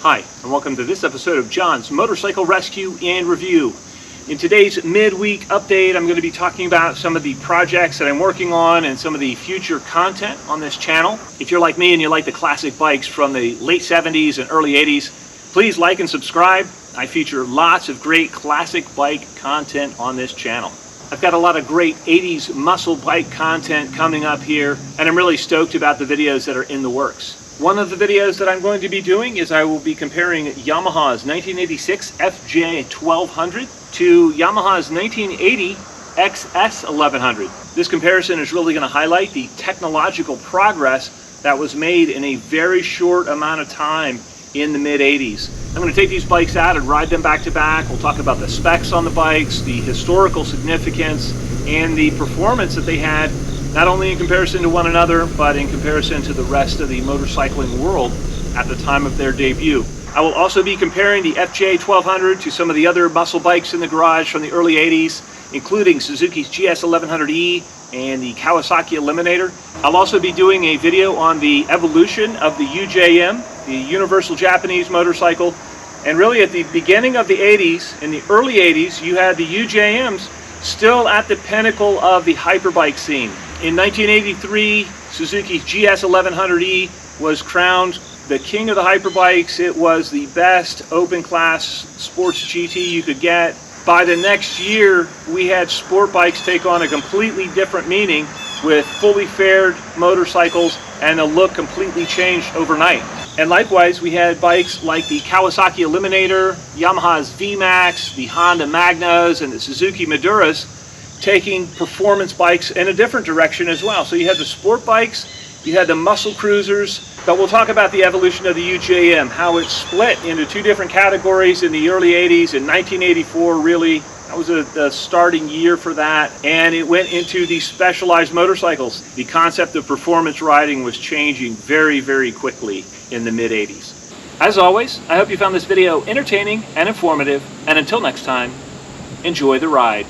Hi, and welcome to this episode of John's Motorcycle Rescue and Review. In today's midweek update, I'm going to be talking about some of the projects that I'm working on and some of the future content on this channel. If you're like me and you like the classic bikes from the late 70s and early 80s, please like and subscribe. I feature lots of great classic bike content on this channel. I've got a lot of great 80s muscle bike content coming up here, and I'm really stoked about the videos that are in the works. One of the videos that I'm going to be doing is I will be comparing Yamaha's 1986 FJ1200 to Yamaha's 1980 XS1100. This comparison is really going to highlight the technological progress that was made in a very short amount of time in the mid-80s. I'm going to take these bikes out and ride them back to back. We'll talk about the specs on the bikes, the historical significance, and the performance that they had, not only in comparison to one another, but in comparison to the rest of the motorcycling world at the time of their debut. I will also be comparing the FJ1200 to some of the other muscle bikes in the garage from the early 80s, including Suzuki's GS1100E and the Kawasaki Eliminator. I'll also be doing a video on the evolution of the UJM, the Universal Japanese Motorcycle. And really at the beginning of the 80s, in the early 80s, you had the UJMs still at the pinnacle of the hyperbike scene. In 1983, Suzuki's GS1100E was crowned the king of the hyperbikes. It was the best open class sports GT you could get. By the next year, we had sport bikes take on a completely different meaning with fully fared motorcycles, and the look completely changed overnight. And likewise, we had bikes like the Kawasaki Eliminator, Yamaha's VMAX, the Honda Magnas, and the Suzuki Maduras taking performance bikes in a different direction as well. So you had the sport bikes, you had the muscle cruisers, but we'll talk about the evolution of the UJM, how it split into two different categories in the early 80s. In 1984, really, that was the starting year for that, and it went into the specialized motorcycles. The concept of performance riding was changing very, very quickly in the mid-80s. As always, I hope you found this video entertaining and informative, and until next time, enjoy the ride.